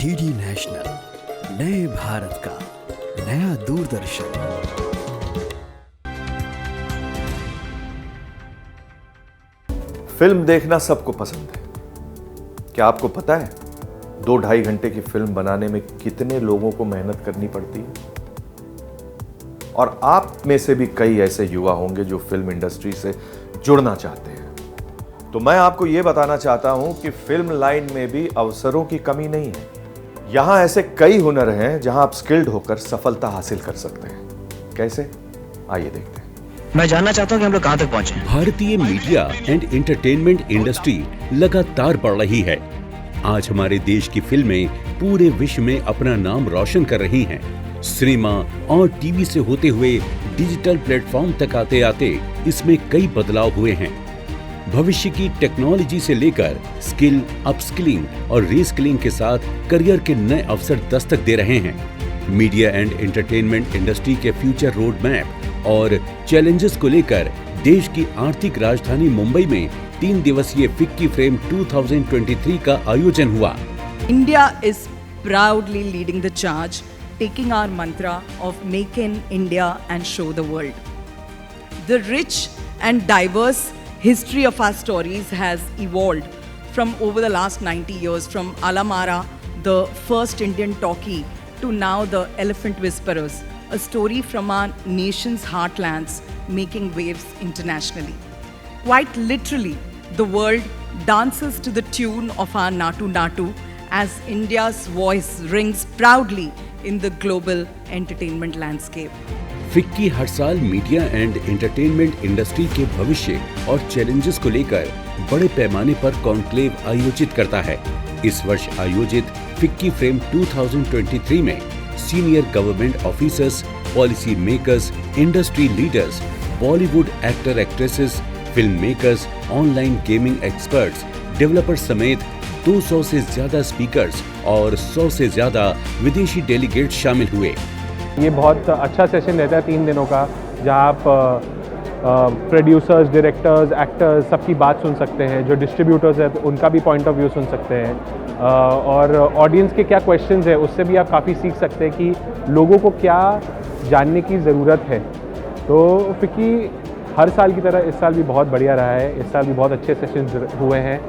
DD national, नए भारत का नया दूरदर्शन। फिल्म देखना सबको पसंद है। क्या आपको पता है 2-2.5 घंटे की फिल्म बनाने में कितने लोगों को मेहनत करनी पड़ती है? और आप में से भी कई ऐसे युवा होंगे जो फिल्म इंडस्ट्री से जुड़ना चाहते हैं। तो मैं आपको यह बताना चाहता हूं कि फिल्म लाइन में भी अवसरों की कमी नहीं है। यहां ऐसे कई हुनर हैं जहां आप स्किल्ड होकर सफलता हासिल कर सकते हैं। कैसे? आइए देखते हैं। मैं जानना चाहता हूं कि हम लोग कहां तक पहुंचे। भारतीय मीडिया एंड एंटरटेनमेंट इंडस्ट्री लगातार बढ़ रही है। आज हमारे देश की फिल्में पूरे विश्व में अपना नाम रोशन कर रही हैं। सिनेमा और टीवी से होते हुए डिजिटल प्लेटफॉर्म तक आते आते इसमें कई बदलाव हुए हैं। भविष्य की टेक्नोलॉजी से लेकर स्किल, अपस्किलिंग और रीस्किलिंग के साथ करियर के नए अवसर दस्तक दे रहे हैं। मीडिया एंड एंटरटेनमेंट इंडस्ट्री के फ्यूचर रोड मैप और चैलेंजेस को लेकर देश की आर्थिक राजधानी मुंबई में 3 दिवसीय फिक्की फ्रेम 2023 का आयोजन हुआ। India is proudly leading the charge, taking our mantra of Make in India and show the world. The rich and diverse history of our stories has evolved from over the last 90 years, from Alamara, the first Indian talkie, to now the Elephant Whisperers, a story from our nation's heartlands making waves internationally. Quite literally, the world dances to the tune of our Natu Natu as India's voice rings proudly in the global entertainment landscape. FICCI हर साल media and entertainment industry के भविष्य और challenges को लेकर बड़े पैमाने पर कॉन्क्लेव आयोजित करता है। इस वर्ष आयोजित फिक्की फ्रेम 2023 में senior government officers, policy makers, industry leaders, Bollywood actor actresses, film makers, online gaming experts, developers समेत 200 से ज्यादा स्पीकर्स और 100 से ज्यादा विदेशी डेलीगेट शामिल हुए। ये बहुत अच्छा सेशन रहता है 3 दिनों का, जहां आप प्रोड्यूसर्स, डायरेक्टर्स, एक्टर्स सबकी बात सुन सकते हैं। जो डिस्ट्रीब्यूटर्स हैं उनका भी पॉइंट ऑफ व्यू सुन सकते हैं, और ऑडियंस के क्या क्वेश्चंस हैं उससे भी आप काफ़ी सीख सकते हैं कि लोगों को क्या जानने की ज़रूरत है। तो फिक्की हर साल की तरह इस साल भी बहुत बढ़िया रहा है। इस साल भी बहुत अच्छे सेशंस हुए हैं।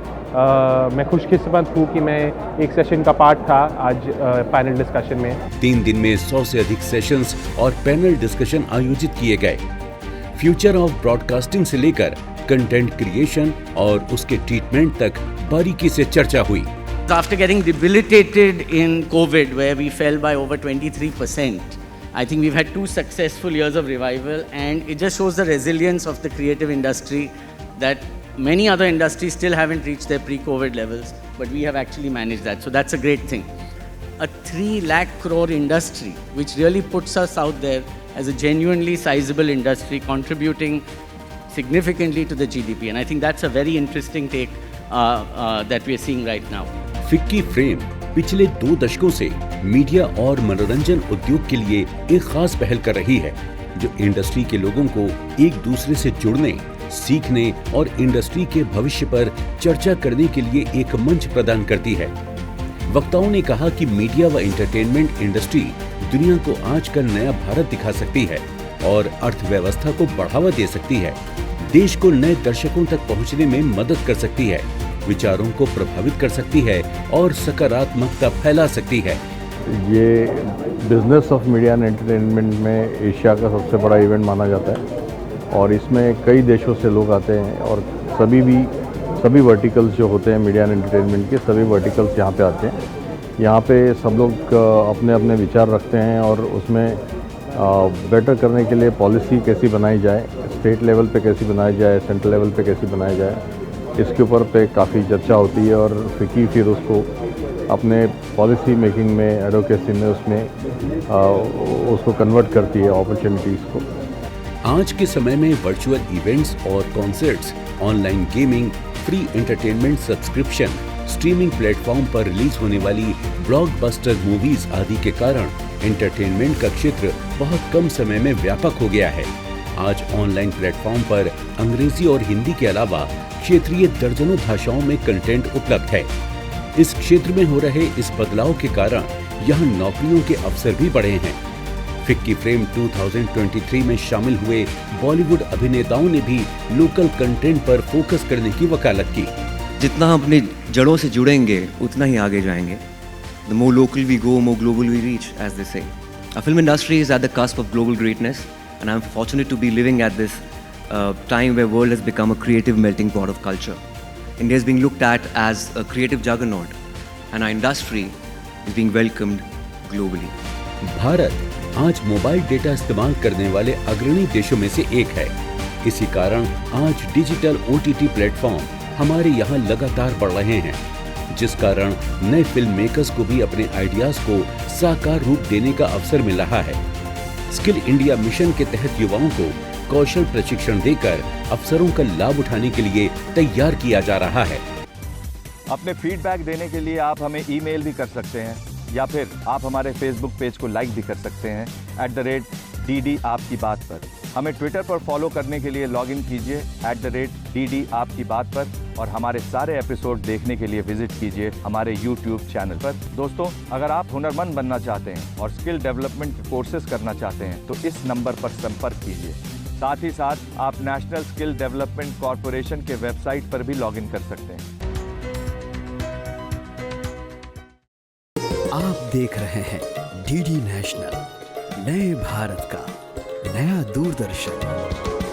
मैं खुशकिस्मत हूँ कि मैं एक सेशन का पार्ट था आज पैनल डिस्कशन में। 3 दिन में 100 से अधिक सेशंस और पैनल डिस्कशन आयोजित किए गए। फ्यूचर ऑफ ब्रॉडकास्टिंग से लेकर कंटेंट क्रिएशन और उसके ट्रीटमेंट तक बारीकी से चर्चा हुई। After getting debilitated in COVID, where we fell by over 23%, I think we've had 2 successful years of revival, and it just shows the resilience of the creative industry that many other industries still haven't reached their pre-COVID levels, but we have actually managed that. So that's a great thing. A 3 lakh crore industry, which really puts us out there as a genuinely sizable industry, contributing significantly to the GDP. And I think that's a very interesting take that we are seeing right now. FICCI frame पिछले 2 दशकों से media और मनोरंजन उद्योग के लिए एक खास पहल कर रही है, जो इंडस्ट्री के लोगों को एक दूसरे से जुड़ने, सीखने और इंडस्ट्री के भविष्य पर चर्चा करने के लिए एक मंच प्रदान करती है। वक्ताओं ने कहा कि मीडिया व एंटरटेनमेंट इंडस्ट्री दुनिया को आज का नया भारत दिखा सकती है और अर्थव्यवस्था को बढ़ावा दे सकती है, देश को नए दर्शकों तक पहुंचने में मदद कर सकती है, विचारों को प्रभावित कर सकती है और सकारात्मकता फैला सकती है। ये business of media and entertainment में एशिया का सबसे बड़ा इवेंट माना जाता है, और इसमें कई देशों से लोग आते हैं, और सभी वर्टिकल्स जो होते हैं मीडिया एंड एंटरटेनमेंट के, सभी वर्टिकल्स यहाँ पे आते हैं। यहाँ पे सब लोग अपने अपने विचार रखते हैं, और उसमें बेटर करने के लिए पॉलिसी कैसी बनाई जाए, स्टेट लेवल पे कैसी बनाई जाए, सेंट्रल लेवल पे कैसी बनाई जाए, इसके ऊपर पे काफ़ी चर्चा होती है। और फिक्की फिर उसको अपने पॉलिसी मेकिंग में, एडवोकेसी में उसको कन्वर्ट करती है अपॉर्चुनिटीज़ को। आज के समय में वर्चुअल इवेंट्स और concerts, online gaming, free entertainment subscription, streaming platform पर रिलीज होने वाली ब्लॉकबस्टर मूवीज आदि के कारण एंटरटेनमेंट का क्षेत्र बहुत कम समय में व्यापक हो गया है। आज ऑनलाइन प्लेटफॉर्म पर अंग्रेजी और हिंदी के अलावा क्षेत्रीय दर्जनों भाषाओं में कंटेंट उपलब्ध है। इस क्षेत्र में हो रहे इस बदलाव के कारण यहाँ नौकरियों के अवसर भी बढ़े हैं। फिक्की फ्रेम 2023 में शामिल हुए बॉलीवुड अभिनेताओं ने भी लोकल कंटेंट पर फोकस करने की वकालत की। जितना हम अपनी जड़ों से जुड़ेंगे उतना ही आगे जाएंगे। The more local we go, more global we reach, as they say. Our film industry is at the cusp of global greatness, and I'm fortunate to be living at this time where world has become a creative melting pot of culture. India is being looked at as a creative juggernaut, and our industry is being welcomed globally. Bharat आज mobile data इस्तेमाल करने वाले अग्रणी देशों में से एक है। इसी कारण आज डिजिटल OTT प्लेटफॉर्म हमारे यहाँ लगातार बढ़ रहे हैं, जिस कारण नए फिल्म मेकर्स को भी अपने आइडियाज को साकार रूप देने का अवसर मिल रहा है। स्किल इंडिया मिशन के तहत युवाओं को कौशल प्रशिक्षण देकर अवसरों का लाभ उठाने के लिए तैयार किया जा रहा है। अपने फीडबैक देने के लिए आप हमें ईमेल भी कर सकते हैं, या फिर आप हमारे फेसबुक पेज को लाइक भी कर सकते हैं @DD आपकी बात पर। हमें ट्विटर पर फॉलो करने के लिए लॉगिन कीजिए @DD आपकी बात पर, और हमारे सारे एपिसोड देखने के लिए विजिट कीजिए हमारे YouTube चैनल पर। दोस्तों, अगर आप हुनरमंद बनना चाहते हैं और स्किल डेवलपमेंट के कोर्सेज करना चाहते हैं तो इस नंबर पर संपर्क कीजिए। साथ ही साथ आप नेशनल स्किल डेवलपमेंट कॉरपोरेशन के वेबसाइट पर भी लॉगिन कर सकते हैं। आप देख रहे हैं DD नेशनल, नए भारत का नया दूरदर्शन।